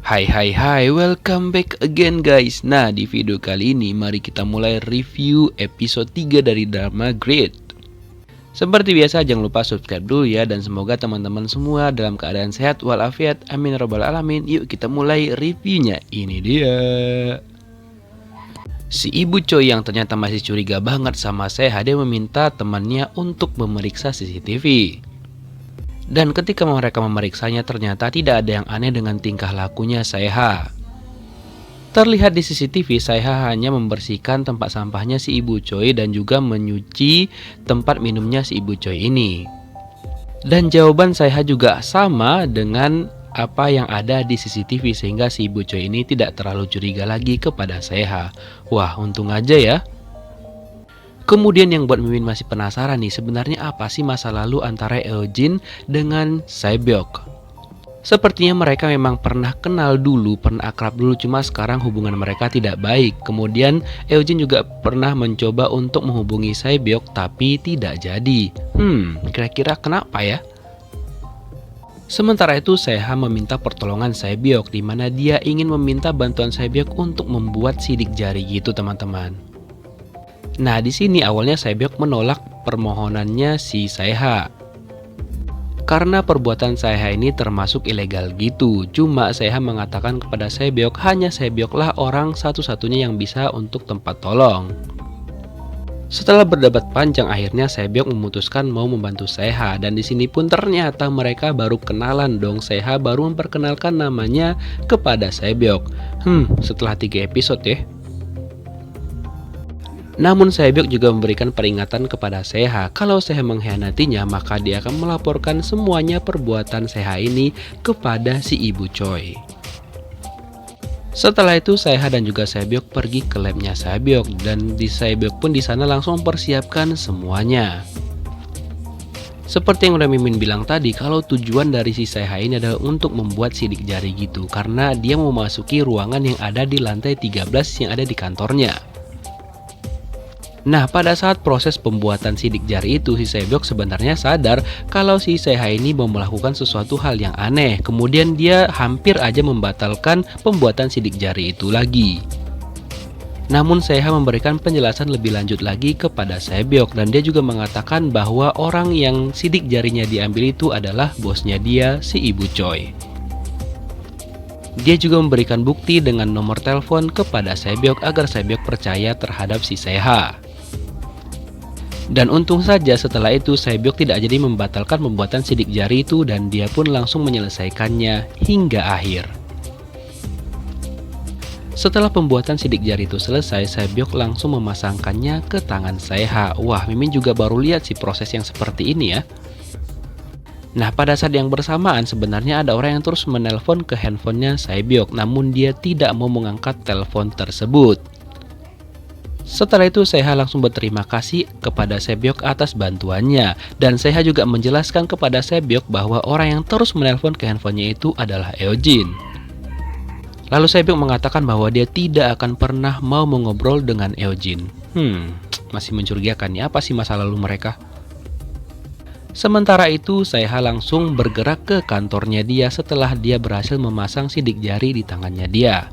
Hai, welcome back again guys. Nah, di video kali ini mari kita mulai review episode 3 dari drama Grid. Seperti biasa jangan lupa subscribe dulu ya, dan semoga teman-teman semua dalam keadaan sehat walafiat, amin ya rabbal alamin. Yuk kita mulai reviewnya. Ini dia. Si ibu Choi yang ternyata masih curiga banget sama Seha, dia meminta temannya untuk memeriksa CCTV. Dan ketika mereka memeriksanya, ternyata tidak ada yang aneh dengan tingkah lakunya Seha. Terlihat di CCTV, Seha hanya membersihkan tempat sampahnya si ibu Choi dan juga menyuci tempat minumnya si ibu Choi ini. Dan jawaban Seha juga sama dengan apa yang ada di CCTV, sehingga si ibu Choi ini tidak terlalu curiga lagi kepada Seha. Wah, untung aja ya. Kemudian yang buat Mimin masih penasaran nih, sebenarnya apa sih masa lalu antara Eojin dengan Sae-byeok? Sepertinya mereka memang pernah kenal dulu, pernah akrab dulu, cuma sekarang hubungan mereka tidak baik. Kemudian Eojin juga pernah mencoba untuk menghubungi Sae-byeok tapi tidak jadi. Kira-kira kenapa ya? Sementara itu Seha meminta pertolongan Sae-byeok, di mana dia ingin meminta bantuan Sae-byeok untuk membuat sidik jari gitu teman-teman. Nah, di sini awalnya Sae-byeok menolak permohonannya si Seha. Karena perbuatan Seha ini termasuk ilegal gitu. Cuma Seha mengatakan kepada Sae-byeok, hanya Sae-byeok lah orang satu-satunya yang bisa untuk tempat tolong. Setelah berdebat panjang, akhirnya Sae-byeok memutuskan mau membantu Seha, dan di sini pun ternyata mereka baru kenalan dong. Seha baru memperkenalkan namanya kepada Sae-byeok. Setelah 3 episode ya. Namun Sae-byeok juga memberikan peringatan kepada Seha, kalau Seha mengkhianatinya maka dia akan melaporkan semuanya perbuatan Seha ini kepada si ibu Choi. Setelah itu Seha dan juga Sae-byeok pergi ke labnya Sae-byeok, dan di Sae-byeok pun di sana langsung mempersiapkan semuanya. Seperti yang udah Mimin bilang tadi, kalau tujuan dari si Seha ini adalah untuk membuat sidik jari gitu, karena dia mau memasuki ruangan yang ada di lantai 13 yang ada di kantornya. Nah, pada saat proses pembuatan sidik jari itu, si Sae-byeok sebenarnya sadar kalau si Seha ini mau melakukan sesuatu hal yang aneh. Kemudian dia hampir aja membatalkan pembuatan sidik jari itu lagi. Namun Seha memberikan penjelasan lebih lanjut lagi kepada Sae-byeok, dan dia juga mengatakan bahwa orang yang sidik jarinya diambil itu adalah bosnya dia, si ibu Choi. Dia juga memberikan bukti dengan nomor telepon kepada Sae-byeok agar Sae-byeok percaya terhadap si Seha. Dan untung saja setelah itu Sae-byeok tidak jadi membatalkan pembuatan sidik jari itu, dan dia pun langsung menyelesaikannya hingga akhir. Setelah pembuatan sidik jari itu selesai, Sae-byeok langsung memasangkannya ke tangan Seha. Wah, Mimin juga baru lihat sih proses yang seperti ini ya. Nah, pada saat yang bersamaan sebenarnya ada orang yang terus menelpon ke handphonenya Sae-byeok, namun dia tidak mau mengangkat telepon tersebut. Setelah itu Seha langsung berterima kasih kepada Sae-byeok atas bantuannya, dan Seha juga menjelaskan kepada Sae-byeok bahwa orang yang terus menelpon ke handphonenya itu adalah Eojin. Lalu Sae-byeok mengatakan bahwa dia tidak akan pernah mau mengobrol dengan Eojin. Masih mencurigakan ya, apa sih masa lalu mereka? Sementara itu Seha langsung bergerak ke kantornya dia setelah dia berhasil memasang sidik jari di tangannya dia.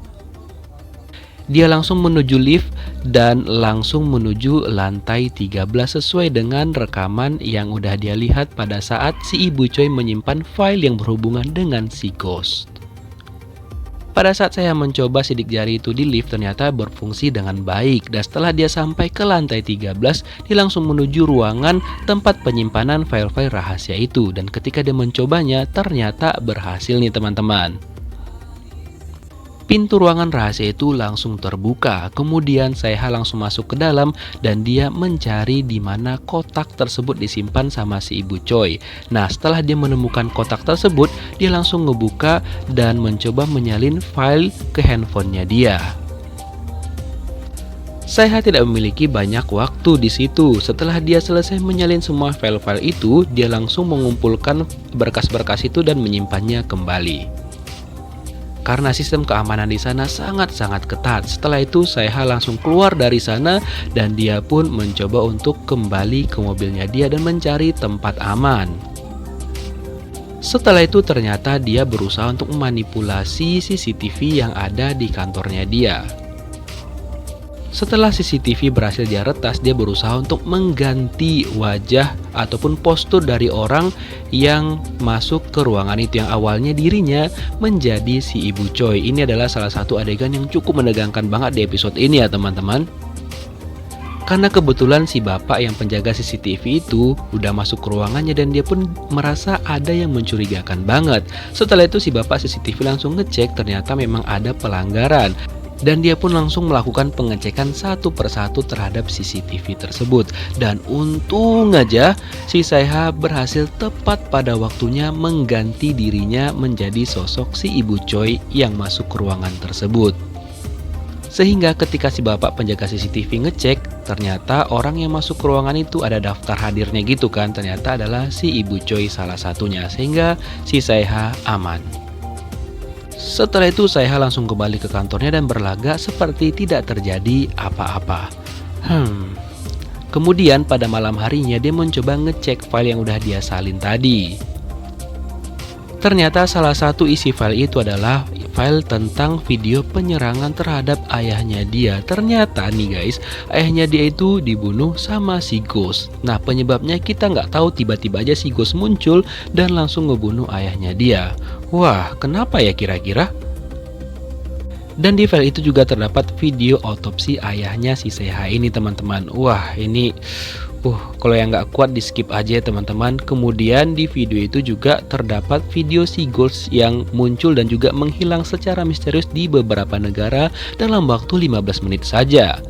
Dia langsung menuju lift dan langsung menuju lantai 13 sesuai dengan rekaman yang udah dia lihat pada saat si ibu Choi menyimpan file yang berhubungan dengan si Ghost. Pada saat saya mencoba sidik jari itu di lift, ternyata berfungsi dengan baik, dan setelah dia sampai ke lantai 13, dia langsung menuju ruangan tempat penyimpanan file-file rahasia itu, dan ketika dia mencobanya ternyata berhasil nih teman-teman. Pintu ruangan rahasia itu langsung terbuka. Kemudian Seha langsung masuk ke dalam dan dia mencari di mana kotak tersebut disimpan sama si ibu Choi. Nah, setelah dia menemukan kotak tersebut, dia langsung ngebuka dan mencoba menyalin file ke handphonenya dia. Seha tidak memiliki banyak waktu di situ. Setelah dia selesai menyalin semua file-file itu, dia langsung mengumpulkan berkas-berkas itu dan menyimpannya kembali. Karena sistem keamanan di sana sangat-sangat ketat. Setelah itu Seha langsung keluar dari sana, dan dia pun mencoba untuk kembali ke mobilnya dia dan mencari tempat aman. Setelah itu ternyata dia berusaha untuk memanipulasi CCTV yang ada di kantornya dia. Setelah CCTV berhasil dia retas, dia berusaha untuk mengganti wajah ataupun postur dari orang yang masuk ke ruangan itu, yang awalnya dirinya menjadi si Ibu Choi. Ini adalah salah satu adegan yang cukup menegangkan banget di episode ini ya teman-teman. Karena kebetulan si bapak yang penjaga CCTV itu udah masuk ke ruangannya dan dia pun merasa ada yang mencurigakan banget. Setelah itu si bapak CCTV langsung ngecek, ternyata memang ada pelanggaran. Dan dia pun langsung melakukan pengecekan satu persatu terhadap CCTV tersebut. Dan untung aja si Saeha berhasil tepat pada waktunya mengganti dirinya menjadi sosok si Ibu Choi yang masuk ke ruangan tersebut. Sehingga ketika si bapak penjaga CCTV ngecek, ternyata orang yang masuk ke ruangan itu ada daftar hadirnya gitu kan. Ternyata adalah si Ibu Choi salah satunya, sehingga si Saeha aman. Setelah itu Saeha langsung kembali ke kantornya dan berlagak seperti tidak terjadi apa-apa. Kemudian pada malam harinya dia mencoba ngecek file yang udah dia salin tadi. Ternyata salah satu isi file itu adalah file tentang video penyerangan terhadap ayahnya dia. Ternyata nih guys, ayahnya dia itu dibunuh sama si Ghost. Nah penyebabnya kita nggak tahu, tiba-tiba aja si Ghost muncul dan langsung ngebunuh ayahnya dia. Wah, kenapa ya kira-kira? Dan di file itu juga terdapat video otopsi ayahnya si Saeha ini teman-teman. Wah ini kalau yang nggak kuat di skip aja ya teman-teman. Kemudian di video itu juga terdapat video si Ghost yang muncul dan juga menghilang secara misterius di beberapa negara dalam waktu 15 menit saja.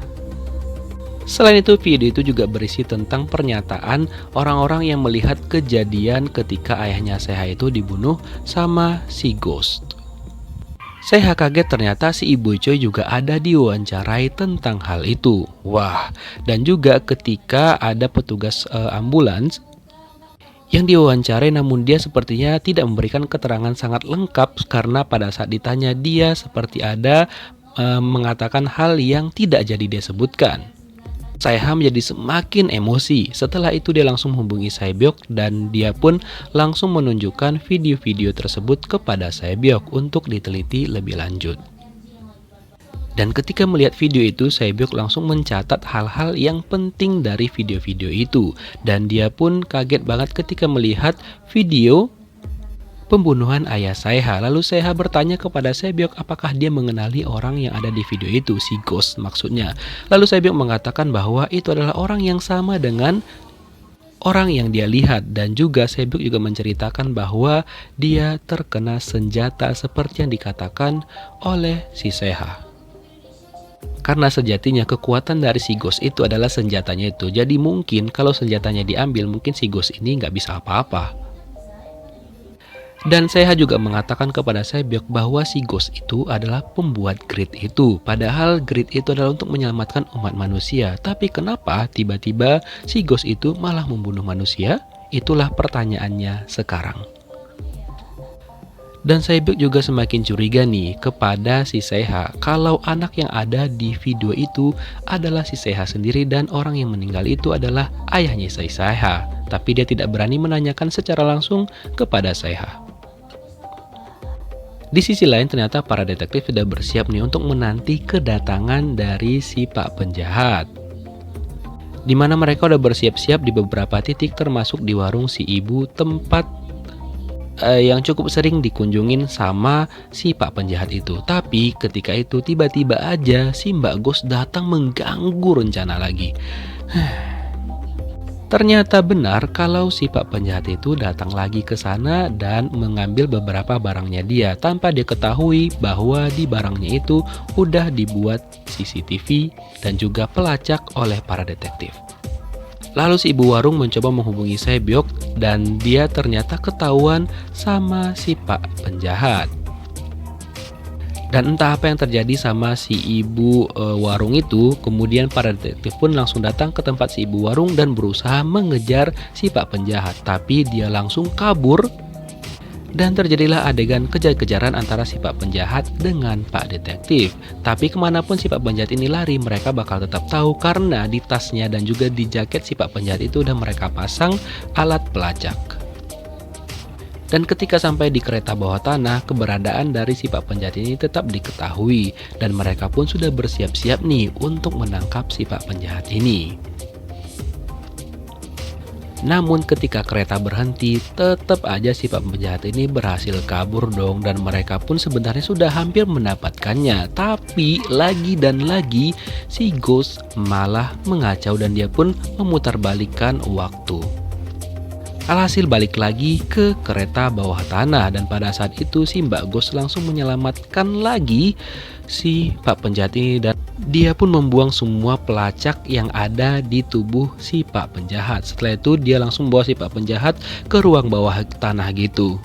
Selain itu video itu juga berisi tentang pernyataan orang-orang yang melihat kejadian ketika ayahnya Saeha itu dibunuh sama si Ghost. Saeha kaget ternyata si Ibu Choi juga ada diwawancarai tentang hal itu. Wah, dan juga ketika ada petugas ambulans yang diwawancarai, namun dia sepertinya tidak memberikan keterangan sangat lengkap karena pada saat ditanya dia seperti ada mengatakan hal yang tidak jadi dia sebutkan. Saeha menjadi semakin emosi. Setelah itu dia langsung menghubungi Sae-byeok dan dia pun langsung menunjukkan video-video tersebut kepada Sae-byeok untuk diteliti lebih lanjut. Dan ketika melihat video itu, Sae-byeok langsung mencatat hal-hal yang penting dari video-video itu. Dan dia pun kaget banget ketika melihat video pembunuhan ayah Saeha. Lalu Saeha bertanya kepada Sae-byeok apakah dia mengenali orang yang ada di video itu, si Ghost maksudnya. Lalu Sae-byeok mengatakan bahwa itu adalah orang yang sama dengan orang yang dia lihat. Dan juga Sae-byeok juga menceritakan bahwa dia terkena senjata seperti yang dikatakan oleh si Saeha. Karena sejatinya kekuatan dari si Ghost itu adalah senjatanya itu. Jadi mungkin kalau senjatanya diambil, mungkin si Ghost ini nggak bisa apa-apa. Dan Saeha juga mengatakan kepada Sae-byeok bahwa si Ghost itu adalah pembuat grid itu. Padahal grid itu adalah untuk menyelamatkan umat manusia. Tapi kenapa tiba-tiba si Ghost itu malah membunuh manusia? Itulah pertanyaannya sekarang. Dan Sae-byeok juga semakin curiga nih kepada si Saeha kalau anak yang ada di video itu adalah si Saeha sendiri dan orang yang meninggal itu adalah ayahnya si Saeha. Tapi dia tidak berani menanyakan secara langsung kepada Saeha. Di sisi lain ternyata para detektif sudah bersiap nih untuk menanti kedatangan dari si Pak Penjahat. Dimana mereka udah bersiap-siap di beberapa titik termasuk di warung si ibu, tempat yang cukup sering dikunjungin sama si Pak Penjahat itu. Tapi ketika itu tiba-tiba aja si Mbak Ghost datang mengganggu rencana lagi. Ternyata benar kalau si Pak Penjahat itu datang lagi ke sana dan mengambil beberapa barangnya dia tanpa dia ketahui bahwa di barangnya itu udah dibuat CCTV dan juga pelacak oleh para detektif. Lalu si ibu warung mencoba menghubungi Sae-byeok dan dia ternyata ketahuan sama si Pak Penjahat. Dan entah apa yang terjadi sama si ibu warung itu, kemudian para detektif pun langsung datang ke tempat si ibu warung dan berusaha mengejar si Pak Penjahat. Tapi dia langsung kabur dan terjadilah adegan kejar-kejaran antara si Pak Penjahat dengan Pak Detektif. Tapi kemanapun si Pak Penjahat ini lari, mereka bakal tetap tahu karena di tasnya dan juga di jaket si Pak Penjahat itu udah mereka pasang alat pelacak. Dan ketika sampai di kereta bawah tanah, keberadaan dari si Pak Penjahat ini tetap diketahui dan mereka pun sudah bersiap-siap nih untuk menangkap si Pak Penjahat ini. Namun ketika kereta berhenti, tetap aja si Pak Penjahat ini berhasil kabur dong, dan mereka pun sebenarnya sudah hampir mendapatkannya. Tapi lagi dan lagi si Ghost malah mengacau dan dia pun memutarbalikkan waktu. Alhasil balik lagi ke kereta bawah tanah, dan pada saat itu si Mbak Ghost langsung menyelamatkan lagi si Pak Penjahat ini, dan dia pun membuang semua pelacak yang ada di tubuh si Pak Penjahat. Setelah itu dia langsung bawa si Pak Penjahat ke ruang bawah tanah gitu.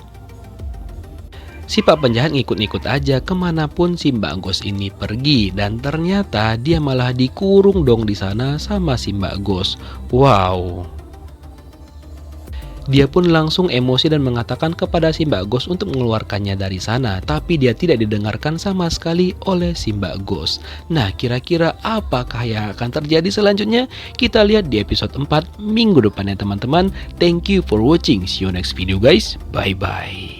Si Pak Penjahat ngikut-ngikut aja kemanapun si Mbak Ghost ini pergi, dan ternyata dia malah dikurung dong di sana sama si Mbak Ghost. Wow. Dia pun langsung emosi dan mengatakan kepada si Mbak Ghost untuk mengeluarkannya dari sana, tapi dia tidak didengarkan sama sekali oleh si Mbak Ghost. Nah, kira-kira apakah yang akan terjadi selanjutnya? Kita lihat di episode 4 minggu depan ya teman-teman. Thank you for watching. See you next video guys. Bye-bye.